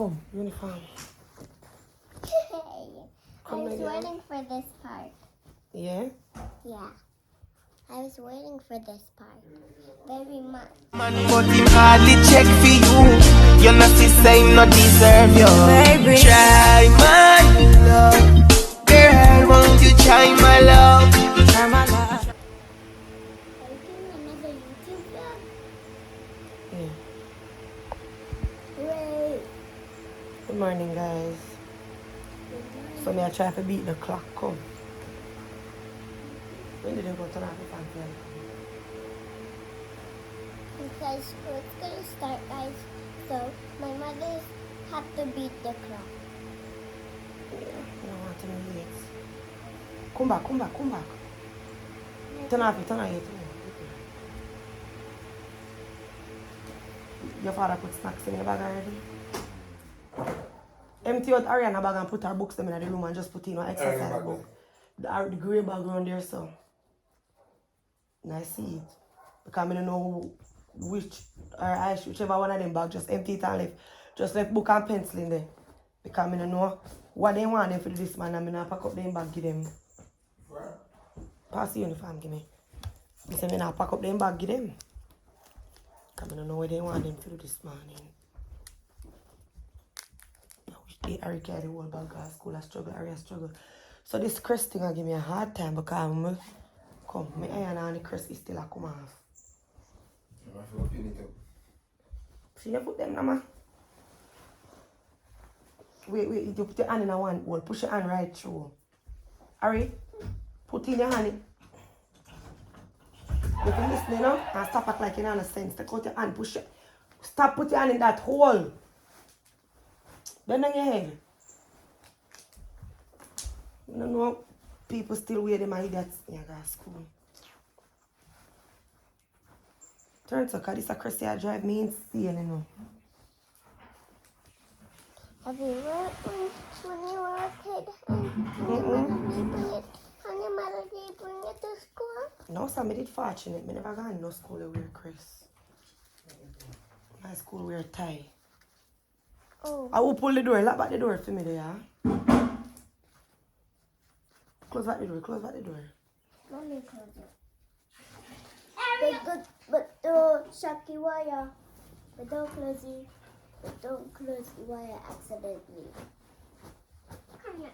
come, uniform. I was waiting for this part. Yeah? Yeah. I was waiting for this part very much. Man, but him hardly check for you. You know, see, say him not deserve you. Baby, try my love. Girl, won't you try my love? Try my love. Are you doing another YouTube vlog? Yeah. Hooray! Good morning, guys. So me I try to beat the clock, come. When did you go turn off the fan? Because school's gonna start, guys. So my mother have to beat the clock. Yeah, I don't want to be late. Come back. Turn off it. Your father put snacks in the bag already? Empty out Ariana bag and put her books them in the room and just put in her exercise book. The grey bag around there, so. And I see it. Because I don't know whichever one of them bag, just empty it and left. Just left book and pencil in there. Because I don't know what they want them for this man, and I don't pack up them bag, give them. Pass the uniform, give me. I say I don't pack up them bag, give them. Because I don't know what they want them to do this morning. Harry carry the whole bag at school, I struggle. So this crest thing I give me a hard time because my iron and the crest is still a come off. See you put them, Mama? Wait, you put your hand in a one hole, push your hand right through. Harry, put in your hand. You can listen now and stop act like you don't understand. Take out your hand, push it. Stop put your hand in that hole. Bend on your head. You don't know people still wear them idiots in your school. Turns out, because this a crazy drive me insane, you know. Have you ever, when you were a kid, and your mother did bring it to school? No, so I did fortunate. I never gone no school to wear Chris. My school wear tie. Oh. I will pull the door, lock back the door for me there, yeah? Close back the door. Let me close it. But Shaki wire. But don't close the wire accidentally. Come here.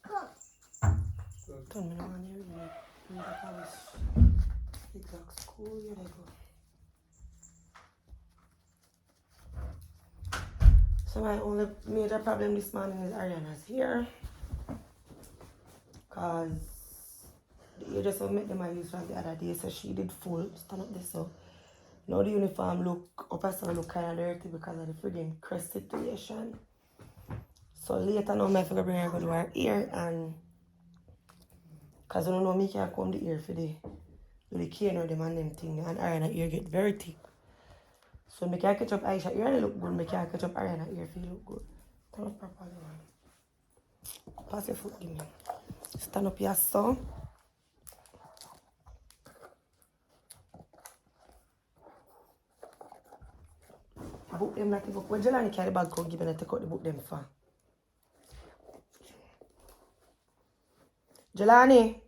Come. Come on, here we go. Exact school, here they go. So my only major problem this morning is Ariana's here. Cause the hairdresser met them I used from the other day, so she did full. Stand up this so. Now the uniform look kind of dirty because of the friggin' crest situation. So later now I figure bring her go to her ear and cause you don't know me can't comb the ear for the cane or them and them thing and Ariana ear get very thick. So I can catch up Aisha ear and look good, I can catch up Ariana ear if you look good. Stand up properly, man. Pass your foot, give me. Stand up your son. Book them like the book. When Jelani carry the bag, come give me and take out the book them for. Jelani.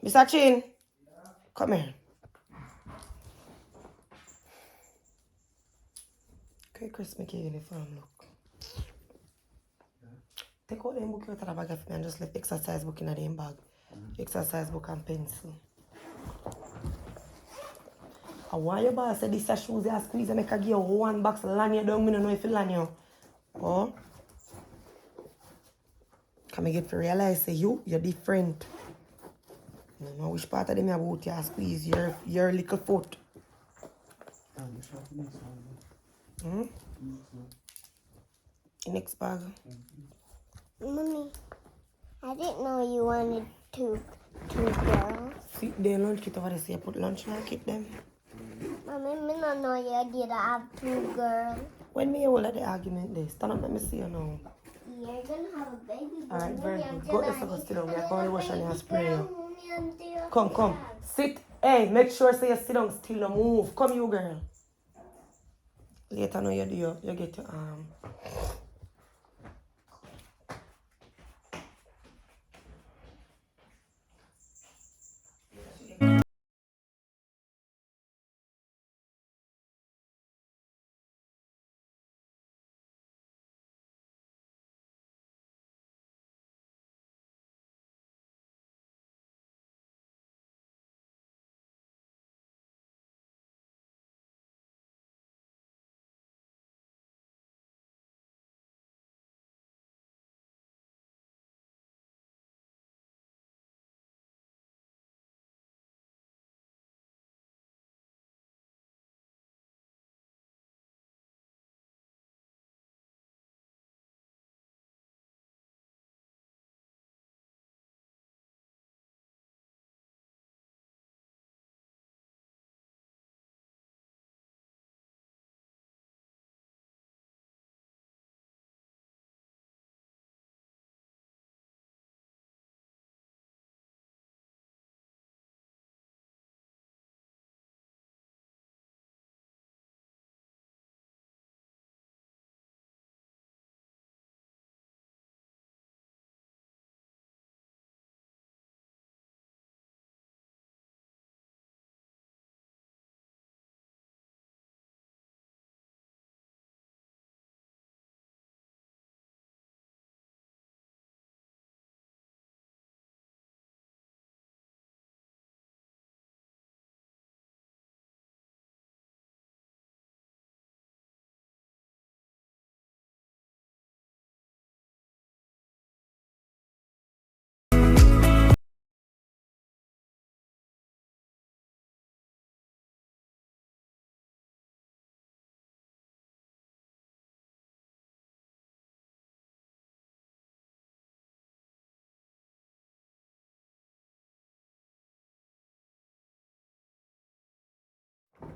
Mr. Chin. Come here. Okay, Chris, make your uniform look. Take out them book out of the bag of me and just leave exercise book in the bag. Exercise book and pencil. I want your boss say this shoes you squeeze and make a give you one box lanyard down. I don't know if you lanyard. Oh? Can I get to realize say you're different. I don't know which part of them about you squeeze your little foot. Next bag. Mommy, I didn't know you wanted two girls. See, they lunch kit over there, so you put lunch in kit them. Mommy, I don't know you did have two girls. When me all at the argument there, stand up, let me see you now. You're gonna have a baby. Alright, very good. Go there, so go sit down. We are going to wash and you spray you. Come. Sit. Hey, make sure say you sit down still, no move. Come you girl. Later no you do you get your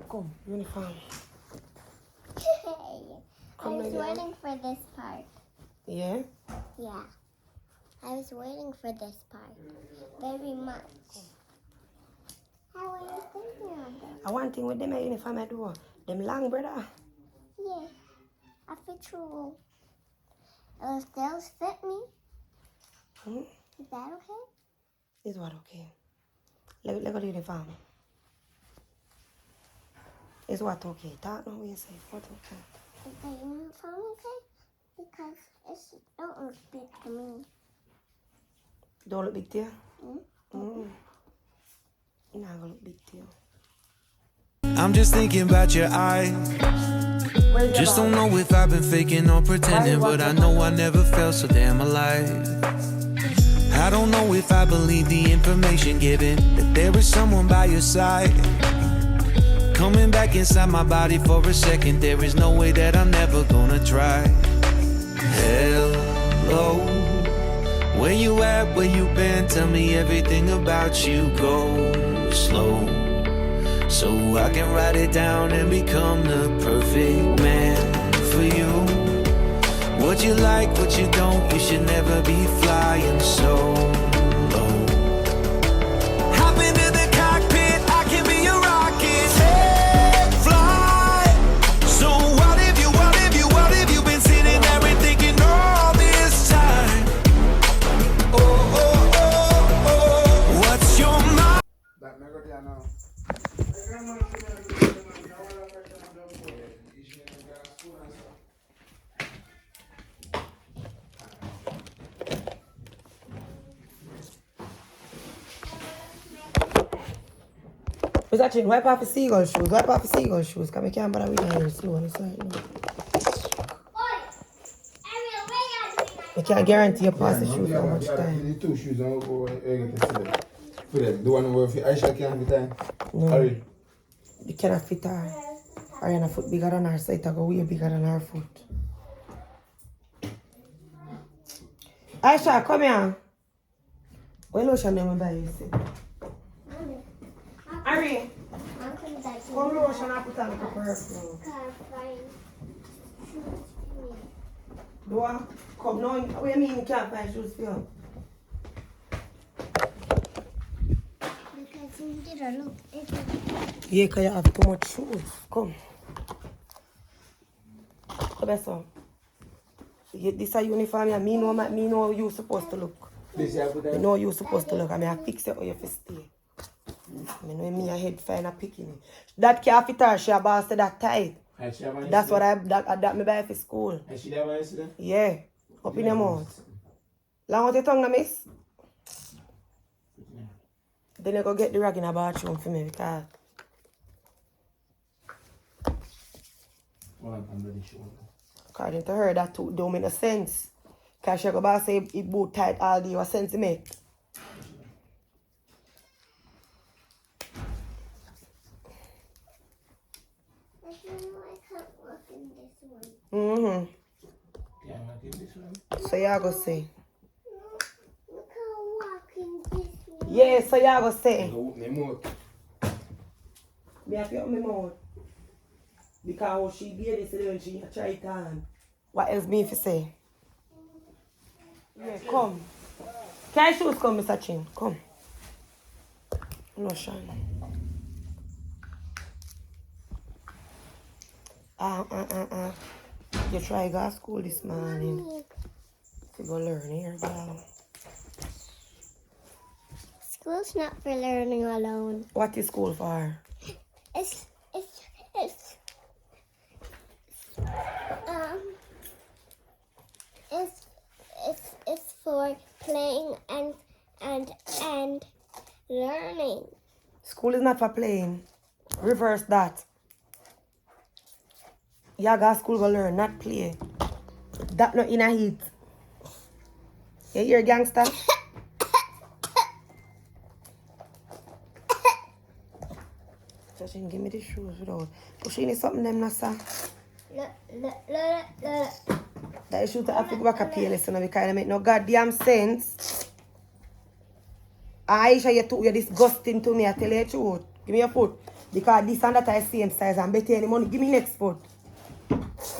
come, uniform. Hey, I was again. waiting for this part. Yeah? Yeah. I was waiting for this part very much. How are you thinking of them? I want thing with them uniform I do. Them long brother. Yeah. I fit true. Those tails fit me. Hmm? Is that okay? Is what okay? Let go the uniform. Is what okay? Talk now what you say. What okay? Is the uniform okay? Because it don't look big to me. Don't look big to you? Mm? It's not gonna look big to you. I'm just thinking about your eyes. Where's your Just bag? don't know if I've been faking or pretending, but I know I never felt so damn alive. I don't know if I believe the information given, that there is someone by your side. Coming back inside my body for a second, there is no way that I'm never gonna try. Hello, where you at, where you been? Tell me everything about you, go slow, so I can write it down and become the perfect man for you. What you like, what you don't, you should never be flying so low. Hop into the cockpit, I can be your rocket. Hey, fly. So what have you been sitting there and thinking all this time? Oh, what's your mind? What's that chin? Wipe off the seagull shoes. Wipe off the seagull shoes. Come, I can't bother with your hair slow on the side. No. I can't guarantee you pass the shoes for much time. The two shoes on for them. The one where Aisha can't fit time. No. Hurry. You cannot fit her. Ariana foot bigger than her, so it go way bigger than her foot. Aisha, come here. What lotion do you buy you see? Ari, come lotion I put on the perfume. Do I? Come now, what do you mean you can't find shoes for you? Because Look, Yeah, because you have too much shoes. Come. Come here, son. This a uniform, yeah. Me know you supposed to look. This you put Me that? know you supposed to look. I mean, I fix it how you have to stay. I know me a head fine a picking it. That can't fit her, she a boss to that tight. And she have one That's what yesterday? that me buy for school. And she have one yesterday? Yeah. Up in your mouth. Long out your tongue, na, miss. Then you go get the rag in the bathroom for me because One under the shoulder. according to her that too don't make no sense. Cause she go back say it boot tight all day, what sense it make? I can't walk in this one. Mm-hmm. Can I give this one? So you go say. I can't walk in this one. Yeah, so you go say. Go me more. Me have to up my mouth. Because she did this when she try it on. What else me if you say? Yeah, come. Can shoes come, Mr. Chin? Come. No, Sean. You try go to school this morning. To go learn here, girl. School's not for learning alone. What is school for? It's um it's for playing and learning. School is not for playing. Reverse that. You go to school go learn, not play. That not in a heat. You hear, gangster? Just give me the shoes without. Push in something them now, sir. Look. That is shoe to have to go back a PLS now because it make no goddamn sense. Aisha, you're disgusting to me, I tell you the truth. Give me your foot. Because this and that are same size and better any money. Give me next foot.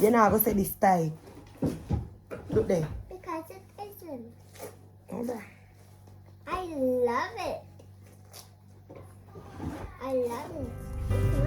You're not going to say this type. Look there. Because it isn't. Oh, bro. I love it. I love it.